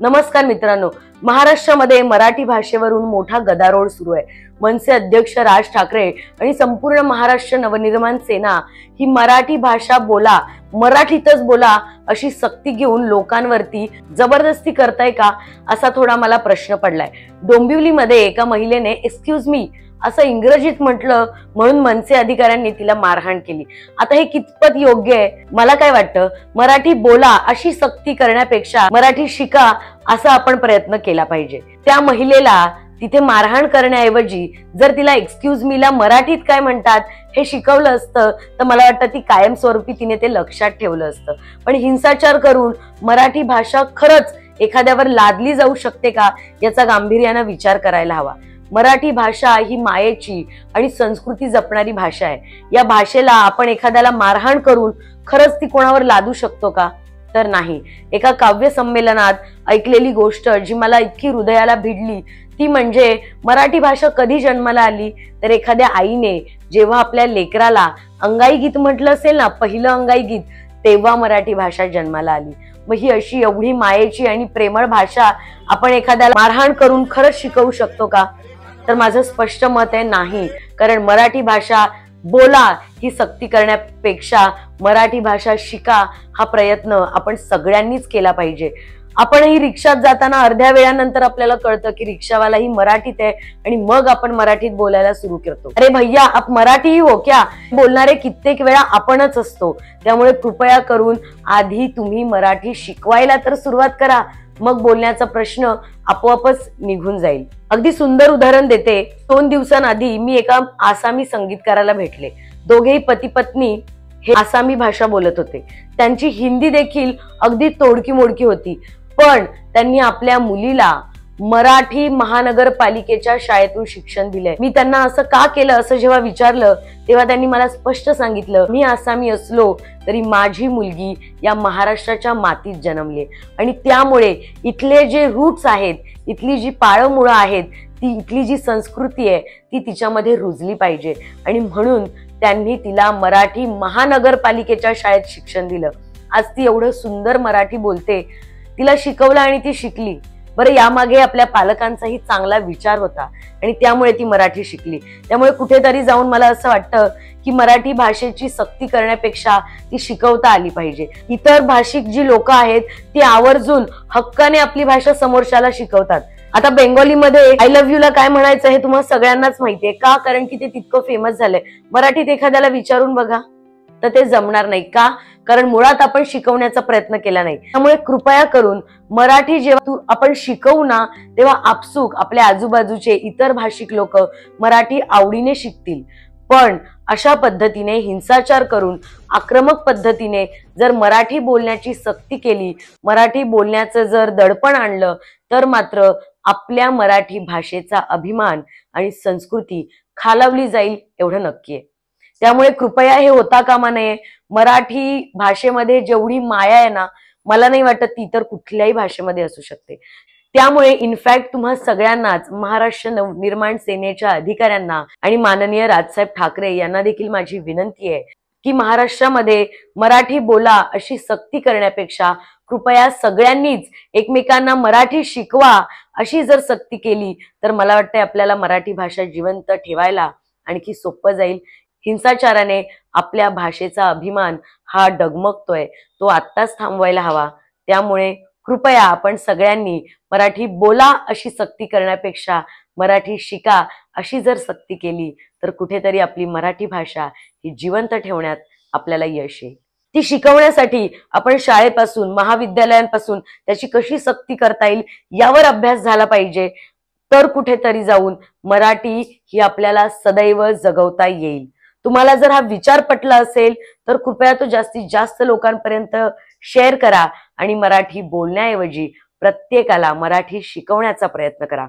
नमस्कार मित्रांनो, महाराष्ट्रामध्ये मराठी भाषेवरून मोठा गदारोळ सुरू आहे। मनसे अध्यक्ष राज ठाकरे आणि संपूर्ण महाराष्ट्र नवनिर्माण सेना ही मराठी भाषा बोला, मराठीतच बोला अशी सक्ती घेऊन लोकांवरती जबरदस्ती करताय का, असा थोडा मला प्रश्न पडलाय। डोंबिवलीमध्ये एका महिलेने एक्सक्यूज मी असं इंग्रजीत म्हटलं म्हणून मनसे अधिकाऱ्यांनी तिला मारहाण केली। आता हे कितपत योग्य आहे? मला काय वाटतं, मराठी बोला अशी सक्ती करण्यापेक्षा मराठी शिका असा आपण प्रयत्न केला पाहिजे। त्या महिलेला तिथे मारहाण करण्याऐवजी जर तिला एक्सक्यूज मीला मराठीत काय म्हणतात हे शिकवलं असतं तर मला वाटतं ती कायमस्वरूपी तिने ते लक्षात ठेवलं असतं। पण हिंसाचार करून मराठी भाषा खरंच एखाद्यावर लादली जाऊ शकते का, याचा गांभीर्याने विचार करायला हवा। मराठी भाषा ही मायेची आणि संस्कृती जपणारी भाषा आहे। या भाषेला आपण एखाद्याला मारहाण करून खरंच ती कोणावर लादू शकतो का? तर नाही। एका काव्य संमेलनात ऐकलेली गोष्ट जी मला इतकी हृदयाला भिडली ती म्हणजे मराठी भाषा कधी जन्माला आली तर एखाद्या आईने जेव्हा आपल्या लेकराला अंगाई गीत म्हटलं असेल ना, पहिलं अंगाई गीत, तेव्हा मराठी भाषा जन्माला आली। मग ही अशी एवढी मायेची आणि प्रेमळ भाषा आपण एखाद्याला मारहाण करून खरंच शिकवू शकतो का? तर माझं स्पष्ट मत आहे नाही। कारण मराठी भाषा बोला ही सक्ती करण्यापेक्षा मराठी भाषा शिका हा प्रयत्न आपण सगळ्यांनीच केला पाहिजे। आपणही रिक्षात जाताना अर्ध्या वेळानंतर आपल्याला कळतं की रिक्षावाला ही मराठीत आहे आणि मग आपण मराठीत बोलायला सुरू करतो। अरे भैया आप मराठी ही हो क्या, बोलणारे कित्येक वेळा आपणच असतो। त्यामुळे कृपया करून आधी तुम्ही मराठी शिकवायला तर सुरुवात करा, मग बोलण्याचा प्रश्न आपोआपच निघून जाईल। अगदी सुंदर उदाहरण देते। 2 दिवसांआधी मी एका आसामी संगीतकाराला भेटले। दोघेही पती पत्नी हे आसामी भाषा बोलत होते। त्यांची हिंदी देखील अगदी तोडकी मोडकी होती, पण त्यांनी आपल्या मुलीला मराठी महानगरपालिकेच्या शाळेतून शिक्षण दिलंय। मी त्यांना असं का केलं असं जेव्हा विचारलं तेव्हा त्यांनी मला स्पष्ट सांगितलं, मी आसामी असलो तरी माझी मुलगी या महाराष्ट्राच्या मातीत जन्मली आणि त्यामुळे इथले जे रूट्स आहेत, इथली जी पाळंमुळं आहेत, ती इथली जी संस्कृती आहे ती तिच्यामध्ये रुजली पाहिजे आणि म्हणून त्यांनी तिला मराठी महानगरपालिकेच्या शाळेत शिक्षण दिलं। आज ती एवढं सुंदर मराठी बोलते, तिला शिकवलं आणि ती शिकली। बरं, यामागे आपल्या पालकांचाही चांगला विचार होता आणि त्यामुळे ती मराठी शिकली। त्यामुळे कुठेतरी जाऊन मला असं वाटतं की मराठी भाषेची सक्ती करण्यापेक्षा ती शिकवता आली पाहिजे। इतर भाषिक जी लोक आहेत ती आवर्जून हक्काने आपली भाषा समोरच्याला शिकवतात। आता बेंगोलीमध्ये आय लव्ह यू ला काय म्हणायचं हे तुम्हाला सगळ्यांनाच माहितीये का, कारण की ते तितकं फेमस झालंय। मराठीत एखाद्याला विचारून बघा तर ते जमणार नाही का, कारण मुळात आपण शिकवण्याचा प्रयत्न केला नाही। त्यामुळे कृपया करून मराठी जेव्हा आपण शिकवू ना तेव्हा आपसुक आपल्या आजूबाजूचे इतर भाषिक लोक मराठी आवडीने शिकतील। पण अशा पद्धतीने हिंसाचार करून आक्रमक पद्धतीने जर मराठी बोलण्याची सक्ती केली, मराठी बोलण्याचं जर दडपण आणलं तर मात्र आपल्या मराठी भाषेचा अभिमान आणि संस्कृती खालावली जाईल एवढं नक्की आहे। त्यामुळे कृपया हे होता कामा नये। मराठी भाषेमध्ये जेवढी माया आहे ना, मला नाही वाटत ती इतर कुठल्याही भाषेमध्ये असू शकते। त्यामुळे इनफॅक्ट तुम्हा सगळ्यांनाच, महाराष्ट्र नवनिर्माण सेनेच्या अधिकाऱ्यांना आणि माननीय राजसाहेब ठाकरे यांना देखील माझी विनंती आहे की महाराष्ट्रामध्ये मराठी बोला अशी सक्ती करण्यापेक्षा कृपया सगळ्यांनीच एकमेकांना मराठी शिकवा अशी जर सक्ती केली तर मला वाटतं आपल्याला मराठी भाषा जिवंत ठेवायला आणखी सोपं जाईल। हिंसाचाराने आपल्या भाषेचा अभिमान हा डगमगतोय, तो आत्ताच थांबवायला हवा। त्यामुळे कृपया आपण सगळ्यांनी मराठी बोला अशी सक्ती करण्यापेक्षा मराठी शिका अशी जर सक्ती केली तर कुठेतरी आपली मराठी भाषा ही जिवंत ठेवण्यात आपल्याला यश येईल। ती शिकवण्यासाठी आपण शाळेपासून, महाविद्यालयांपासून त्याची कशी सक्ती करता येईल यावर अभ्यास झाला पाहिजे, तर कुठेतरी जाऊन मराठी ही आपल्याला सदैव जगवता येईल। तुम्हाला जर हा विचार पटला असेल तर कृपया तो जास्तीत जास्त लोकांपर्यंत शेअर करा आणि मराठी बोलण्याऐवजी प्रत्येकाला मराठी शिकवण्याचा प्रयत्न करा।